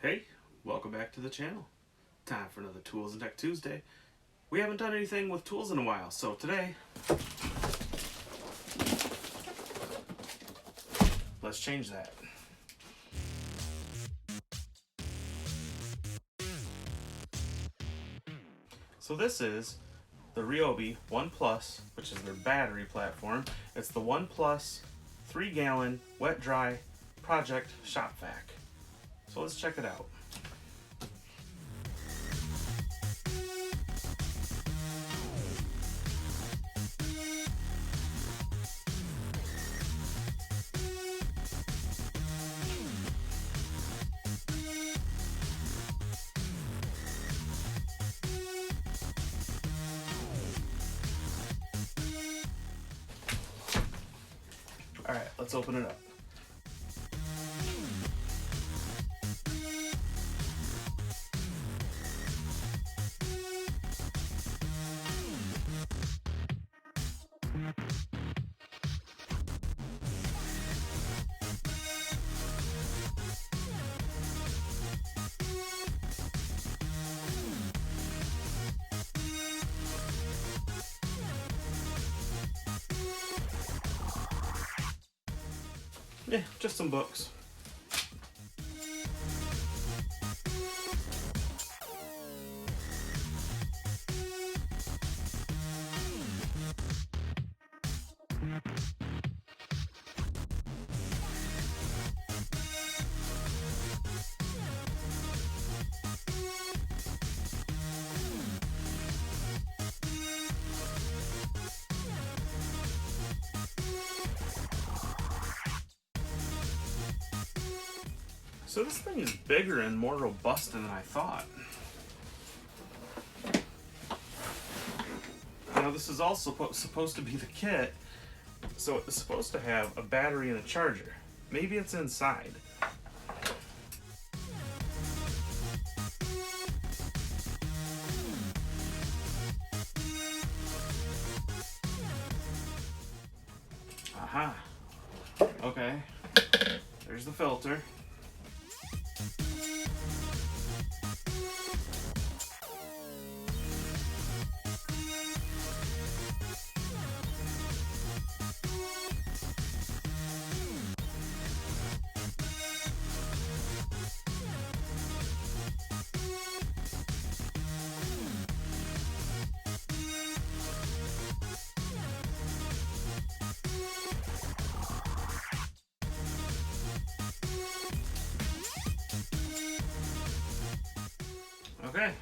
Hey, welcome back to the channel. Time for another Tools and Tech Tuesday. We haven't done anything with tools in a while, so today, let's change that. So this is the Ryobi 1 Plus, which is their battery platform. It's the 1 Plus 3-gallon wet-dry project shop vac. So let's check it out. Alright, let's open it up. Yeah, just some books. So this thing is bigger and more robust than I thought. Now this is also supposed to be the kit, so it's supposed to have a battery and a charger. Maybe it's inside. Aha. Okay. There's the filter. Okay,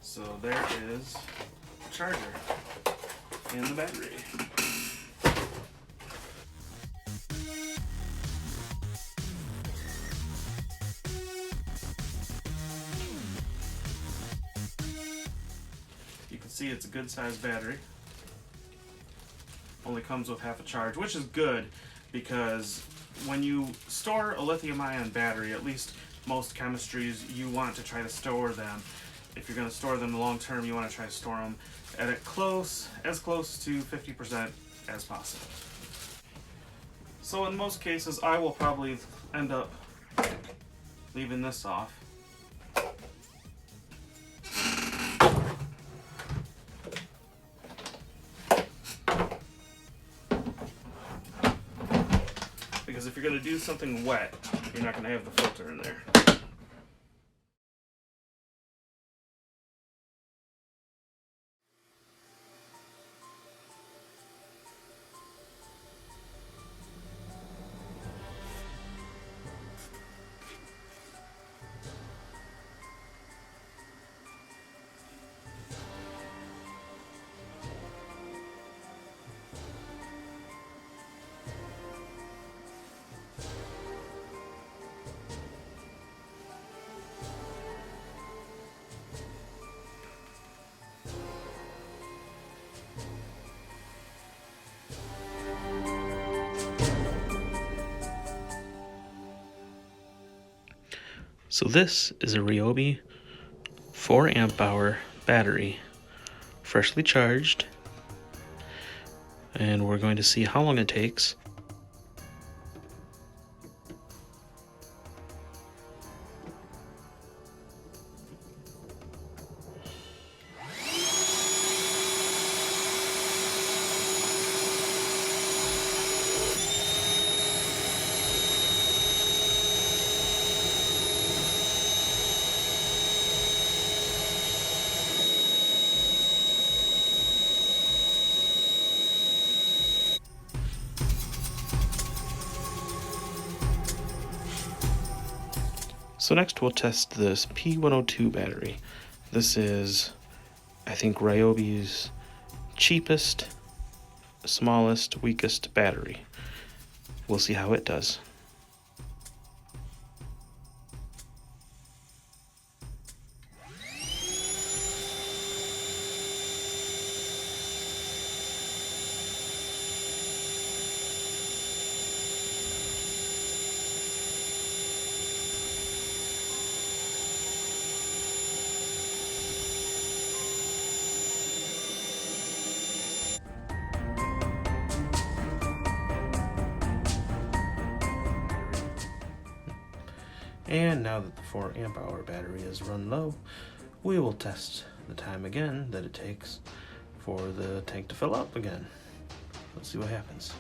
so there is the charger and the battery. You can see it's a good sized battery. Only comes with half a charge, which is good because when you store a lithium-ion battery, at least most chemistries, you want to try to store them. If you're going to store them long term, you want to try to store them at as close to 50% as possible. So in most cases, I will probably end up leaving this off. Because if you're going to do something wet, you're not going to have the filter in there. So this is a Ryobi 4 amp hour battery, freshly charged, and we're going to see how long it takes. So next we'll test this P102 battery. This is, I think, Ryobi's cheapest, smallest, weakest battery. We'll see how it does. And now that the 4 amp hour battery is run low, we will test the time again that it takes for the tank to fill up again. Let's see what happens.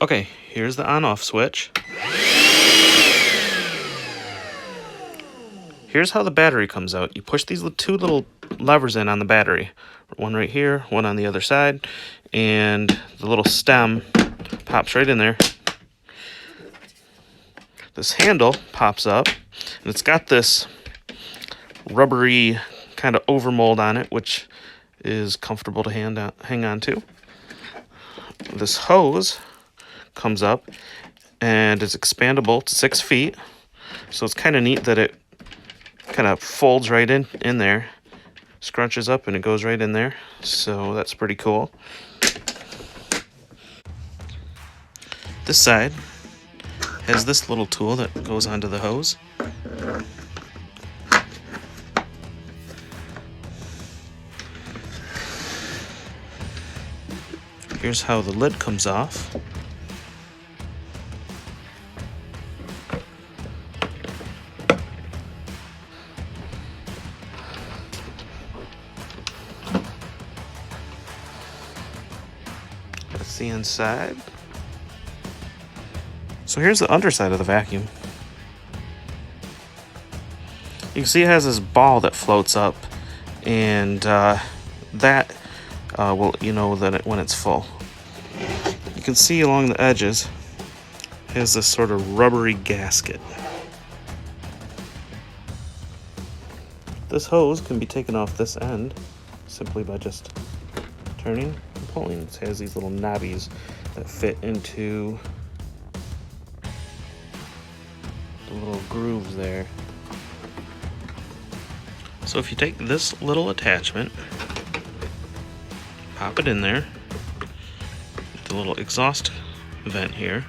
Okay, here's the on-off switch. Here's how the battery comes out. You push these 2 little levers in on the battery. One right here, one on the other side, and the little stem pops right in there. This handle pops up, and it's got this rubbery kind of overmold on it, which is comfortable to hang on to. This hose comes up, and it's expandable to 6 feet, so it's kind of neat that it kind of folds right in there, scrunches up, and it goes right in there, so that's pretty cool. This side has this little tool that goes onto the hose. Here's how the lid comes off. That's the inside. So here's the underside of the vacuum. You can see it has this ball that floats up, and that will, you know, that when it's full. You can see along the edges it has this sort of rubbery gasket. This hose can be taken off this end simply by just turning and pulling. It has these little knobbies that fit into the little grooves there. So if you take this little attachment, pop it in there, the little exhaust vent here,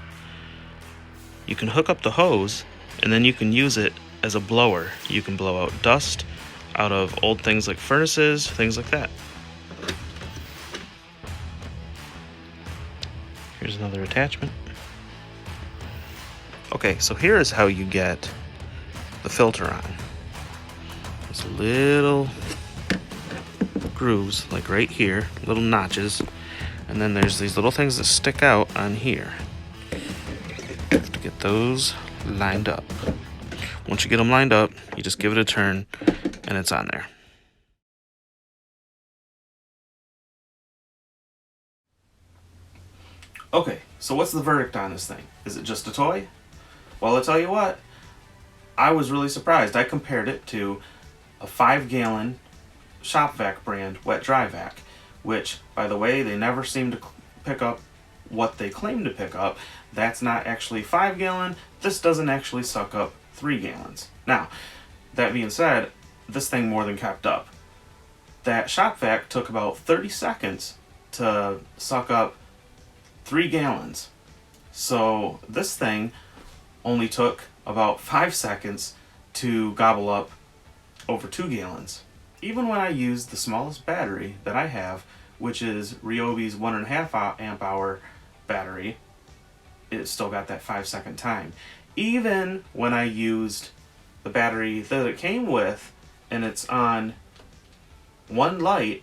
you can hook up the hose, and then you can use it as a blower. You can blow out dust out of old things like furnaces, things like that. Here's another attachment. Okay, so here is how you get the filter on. There's little grooves, like right here, little notches, and then there's these little things that stick out on here. You have to get those lined up. Once you get them lined up, you just give it a turn, and it's on there. Okay, so what's the verdict on this thing? Is it just a toy? Well, I'll tell you what, I was really surprised. I compared it to a 5-gallon Shop Vac brand wet dry vac, which, by the way, they never seem to pick up what they claim to pick up. That's not actually 5-gallon. This doesn't actually suck up 3 gallons. Now, that being said, this thing more than kept up. That Shop Vac took about 30 seconds to suck up 3 gallons. So this thing only took about 5 seconds to gobble up over 2 gallons. Even when I use the smallest battery that I have, which is Ryobi's 1.5 amp hour battery, it still got that 5-second time. even when I used the battery that it came with and it's on one light,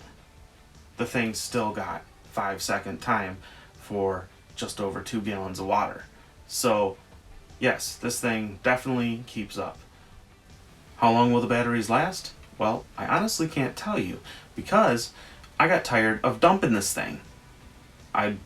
the thing still got 5-second time for just over 2 gallons of water. So yes, this thing definitely keeps up. How long will the batteries last? Well, I honestly can't tell you because I got tired of dumping this thing. I'd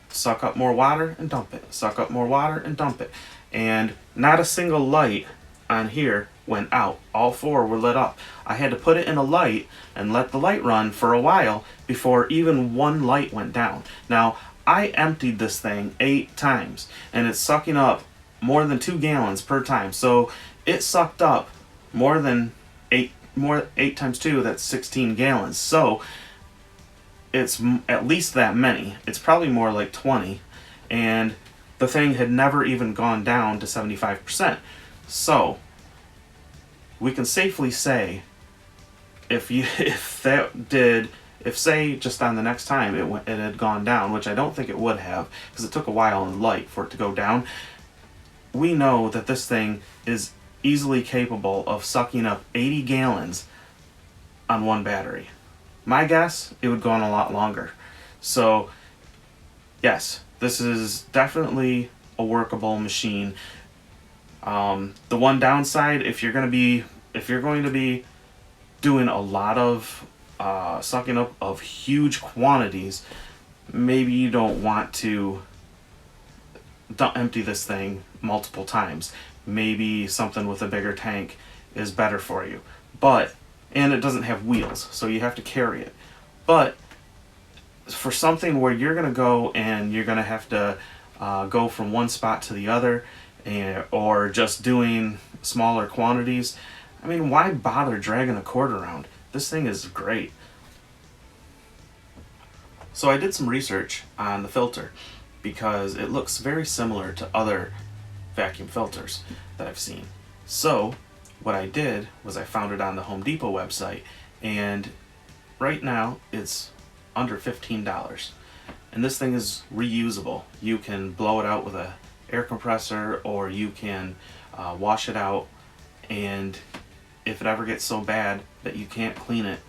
suck up more water and dump it, suck up more water and dump it. And not a single light on here went out. All 4 were lit up. I had to put it in a light and let the light run for a while before even one light went down. Now, I emptied this thing 8 times and it's sucking up more than 2 gallons per time. So it sucked up more than 8 times 2, that's 16 gallons. So it's at least that many. It's probably more like 20. And the thing had never even gone down to 75%. So we can safely say if say just on the next time it had gone down, which I don't think it would have because it took a while in the light for it to go down, we know that this thing is easily capable of sucking up 80 gallons on one battery. My guess, it would go on a lot longer. So yes, this is definitely a workable machine. The one downside, if you're going to be doing a lot of sucking up of huge quantities, maybe you don't want to empty this thing multiple times. Maybe something with a bigger tank is better for you. And it doesn't have wheels, so you have to carry it. But for something where you're going to go and you're going to have to go from one spot to the other, or just doing smaller quantities, I mean, why bother dragging a cord around? This thing is great. So I did some research on the filter because it looks very similar to other vacuum filters that I've seen. So what I did was I found it on the Home Depot website, and right now it's under $15. And this thing is reusable. You can blow it out with a air compressor, or you can wash it out, and if it ever gets so bad that you can't clean it,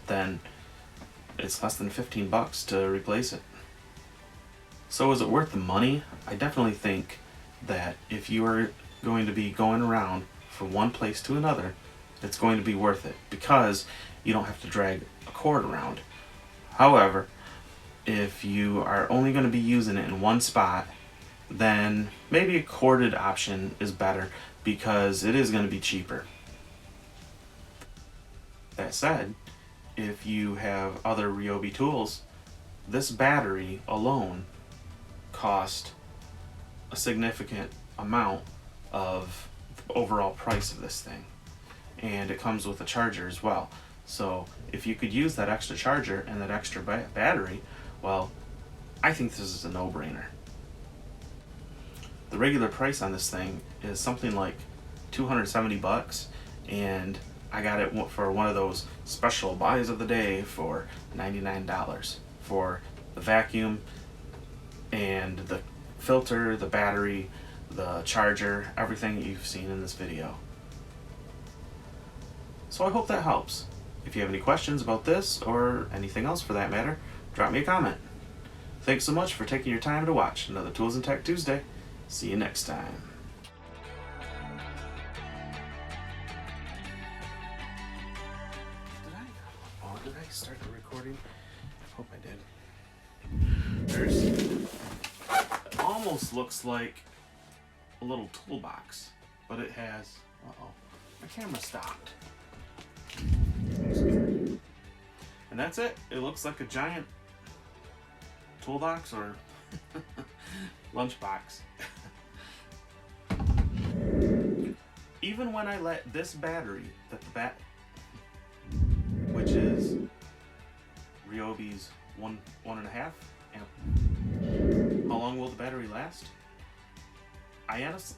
then it's less than 15 bucks to replace it. So is it worth the money? I definitely think that if you are going to be going around from one place to another, it's going to be worth it because you don't have to drag a cord around. However, if you are only going to be using it in one spot, then maybe a corded option is better because it is going to be cheaper. That said, if you have other Ryobi tools, this battery alone cost a significant amount of the overall price of this thing. And it comes with a charger as well. So if you could use that extra charger and that extra battery, well, I think this is a no-brainer. The regular price on this thing is something like 270 bucks, and I got it for one of those special buys of the day for $99 for the vacuum and the filter, the battery, the charger, everything that you've seen in this video. So I hope that helps. If you have any questions about this or anything else for that matter, drop me a comment. Thanks so much for taking your time to watch another Tools and Tech Tuesday. See you next time. Did I start the recording? Hope I did. It almost looks like a little toolbox, but it has, my camera stopped. And that's it. It looks like a giant toolbox or lunchbox. Even when I let this battery, which is Ryobi's 1.5 amp. How long will the battery last? I honestly,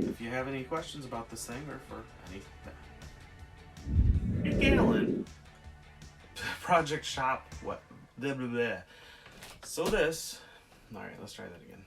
if you have any questions about this thing or for any gallon project shop, what? Blah, blah, blah. So this, all right, let's try that again.